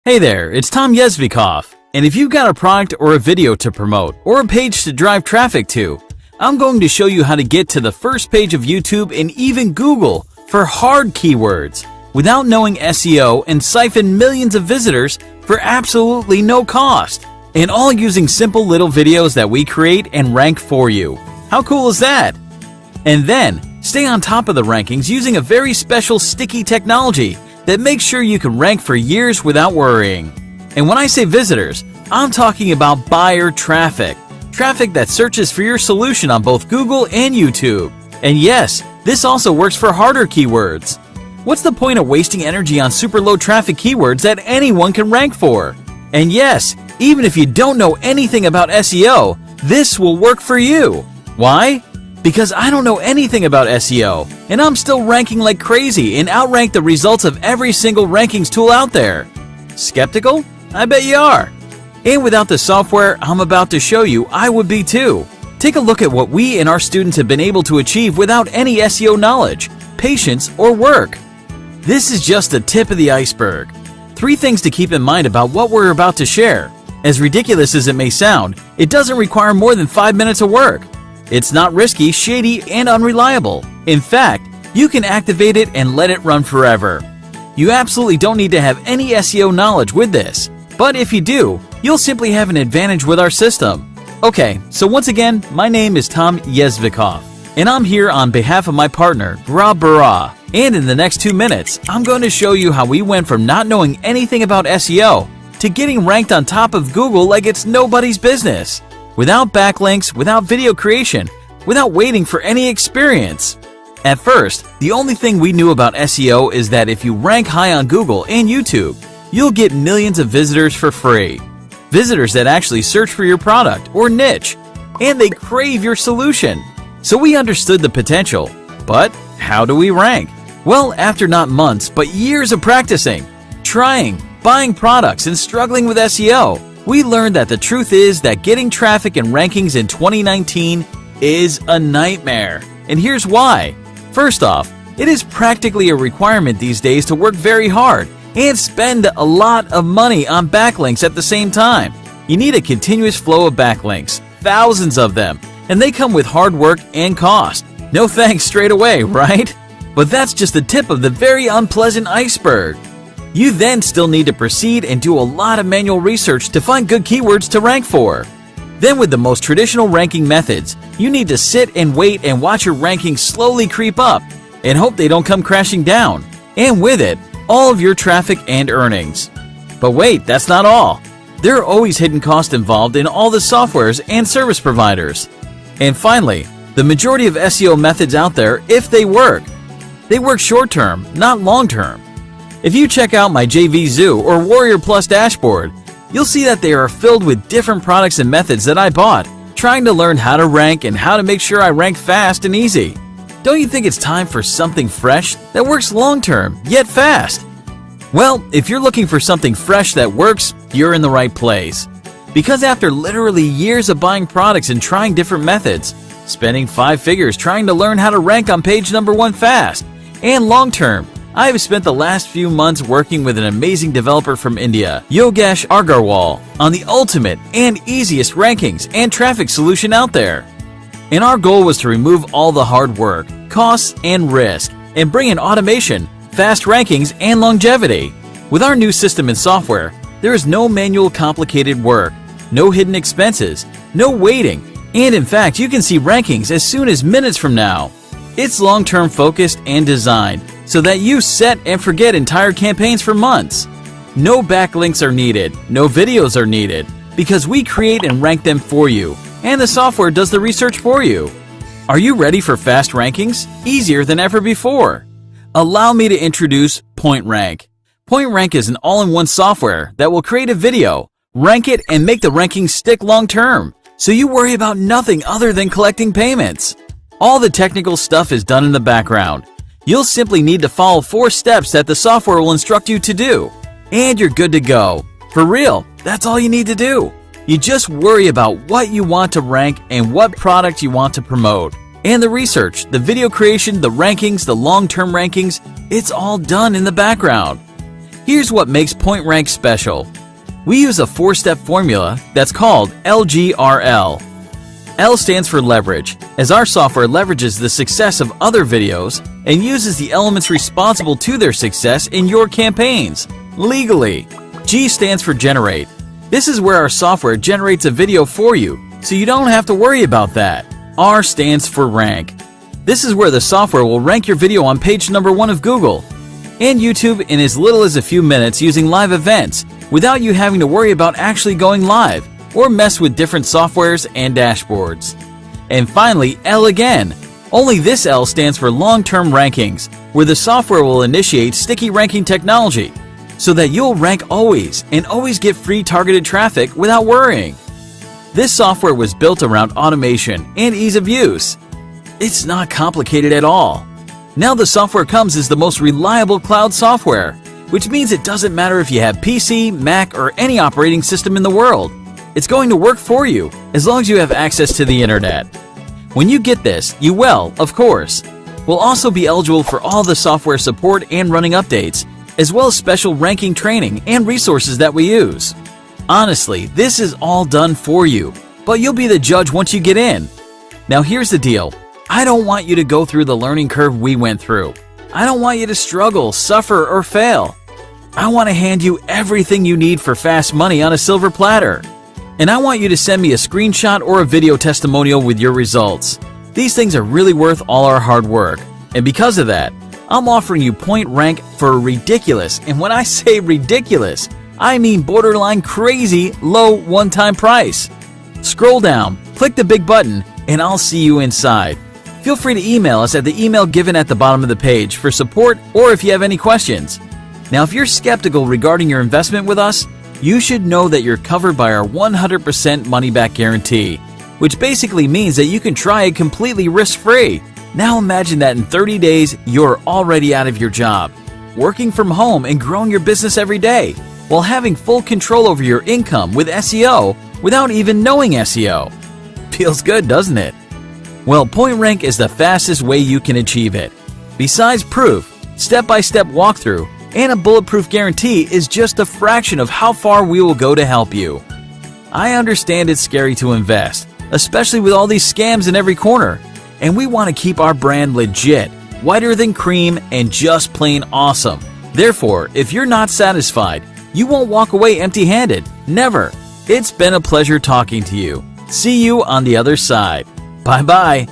Hey there, it's Tom Yezvikov, and if you've got a product or a video to promote or a page to drive traffic to, I'm going to show you how to get to the first page of YouTube and even Google for hard keywords without knowing SEO and siphon millions of visitors for absolutely no cost, and all using simple little videos that we create and rank for you. How cool is that? And then, stay on top of the rankings using a very special sticky technology that makes sure you can rank for years without worrying. And when I say visitors, I'm talking about buyer traffic. Traffic that searches for your solution on both Google and YouTube. And yes, this also works for harder keywords. What's the point of wasting energy on super low traffic keywords that anyone can rank for? And yes, even if you don't know anything about SEO, this will work for you. Why? Because I don't know anything about SEO, and I'm still ranking like crazy and outrank the results of every single rankings tool out there. Skeptical? I bet you are. And without the software I'm about to show you, I would be too. Take a look at what we and our students have been able to achieve without any SEO knowledge, patience, or work. This is just the tip of the iceberg. 3 things to keep in mind about what we're about to share. As ridiculous as it may sound, it doesn't require more than 5 minutes of work. It's not risky, shady, and unreliable. In fact, you can activate it and let it run forever. You absolutely don't need to have any SEO knowledge with this. But if you do, you'll simply have an advantage with our system. Okay, so once again, my name is Tom Yezvikov, and I'm here on behalf of my partner, Rob Barra. And in the next 2 minutes, I'm going to show you how we went from not knowing anything about SEO to getting ranked on top of Google like it's nobody's business. Without backlinks, without video creation, without waiting for any experience. At first, the only thing we knew about SEO is that if you rank high on Google and YouTube, you'll get millions of visitors for free. Visitors that actually search for your product or niche, and they crave your solution. So we understood the potential, but how do we rank? Well, after not months, but years of practicing, trying, buying products, and struggling with SEO, we learned that the truth is that getting traffic and rankings in 2019 is a nightmare. And here's why. First off, it is practically a requirement these days to work very hard and spend a lot of money on backlinks at the same time. You need a continuous flow of backlinks, thousands of them, and they come with hard work and cost. No thanks straight away, right? But that's just the tip of the very unpleasant iceberg. You then still need to proceed and do a lot of manual research to find good keywords to rank for. Then with the most traditional ranking methods, you need to sit and wait and watch your rankings slowly creep up and hope they don't come crashing down. And with it, all of your traffic and earnings. But wait, that's not all. There are always hidden costs involved in all the softwares and service providers. And finally, the majority of SEO methods out there, if they work short-term, not long-term. If you check out my JV Zoo or Warrior Plus dashboard, you'll see that they are filled with different products and methods that I bought, trying to learn how to rank and how to make sure I rank fast and easy. Don't you think it's time for something fresh that works long-term, yet fast? Well, if you're looking for something fresh that works, you're in the right place. Because after literally years of buying products and trying different methods, spending 5 figures trying to learn how to rank on page number 1 fast, and long-term, I have spent the last few months working with an amazing developer from India, Yogesh Agarwal, on the ultimate and easiest rankings and traffic solution out there. And our goal was to remove all the hard work, costs, and risk, and bring in automation, fast rankings, and longevity. With our new system and software, there is no manual complicated work, no hidden expenses, no waiting, and in fact, you can see rankings as soon as minutes from now. It's long-term focused and designed so that you set and forget entire campaigns for months. No backlinks are needed, no videos are needed, because we create and rank them for you, and the software does the research for you. Are you ready for fast rankings? Easier than ever before. Allow me to introduce PointRank. PointRank is an all-in-one software that will create a video, rank it, and make the rankings stick long-term, so you worry about nothing other than collecting payments. All the technical stuff is done in the background. You'll simply need to follow 4 steps that the software will instruct you to do, and you're good to go. For real, that's all you need to do. You just worry about what you want to rank and what product you want to promote. And the research, the video creation, the rankings, the long-term rankings, it's all done in the background. Here's what makes PointRank special. We use a 4-step formula that's called LGRL. L stands for leverage, as our software leverages the success of other videos and uses the elements responsible to their success in your campaigns, legally. G stands for generate. This is where our software generates a video for you, so you don't have to worry about that. R stands for rank. This is where the software will rank your video on page number 1 of Google and YouTube in as little as a few minutes using live events without you having to worry about actually going live or mess with different softwares and dashboards. And finally, L again. Only this L stands for long-term rankings, where the software will initiate sticky ranking technology so that you'll rank always and always get free targeted traffic without worrying. This software was built around automation and ease of use. It's not complicated at all. Now the software comes as the most reliable cloud software, which means it doesn't matter if you have PC, Mac, or any operating system in the world. It's going to work for you as long as you have access to the internet. When you get this, you will, of course, will also be eligible for all the software support and running updates, as well as special ranking training and resources that we use. Honestly, this is all done for you, but you'll be the judge once you get in. Now here's the deal. I don't want you to go through the learning curve we went through. I don't want you to struggle, suffer, or fail. I want to hand you everything you need for fast money on a silver platter. And I want you to send me a screenshot or a video testimonial with your results. These things are really worth all our hard work. And because of that, I'm offering you PointRank for a ridiculous, and when I say ridiculous, I mean borderline crazy low one-time price. Scroll down, click the big button, and I'll see you inside. Feel free to email us at the email given at the bottom of the page for support or if you have any questions. Now, if you're skeptical regarding your investment with us, you should know that you're covered by our 100% money-back guarantee, which basically means that you can try it completely risk-free. Now imagine that in 30 days, you're already out of your job, working from home and growing your business every day, while having full control over your income with SEO without even knowing SEO. Feels good, doesn't it? Well, PointRank is the fastest way you can achieve it. Besides proof, step-by-step walkthrough, and a bulletproof guarantee is just a fraction of how far we will go to help you. I understand it's scary to invest, especially with all these scams in every corner, and we want to keep our brand legit, whiter than cream, and just plain awesome. Therefore, if you're not satisfied, you won't walk away empty-handed. Never. It's been a pleasure talking to you. See you on the other side. Bye-bye.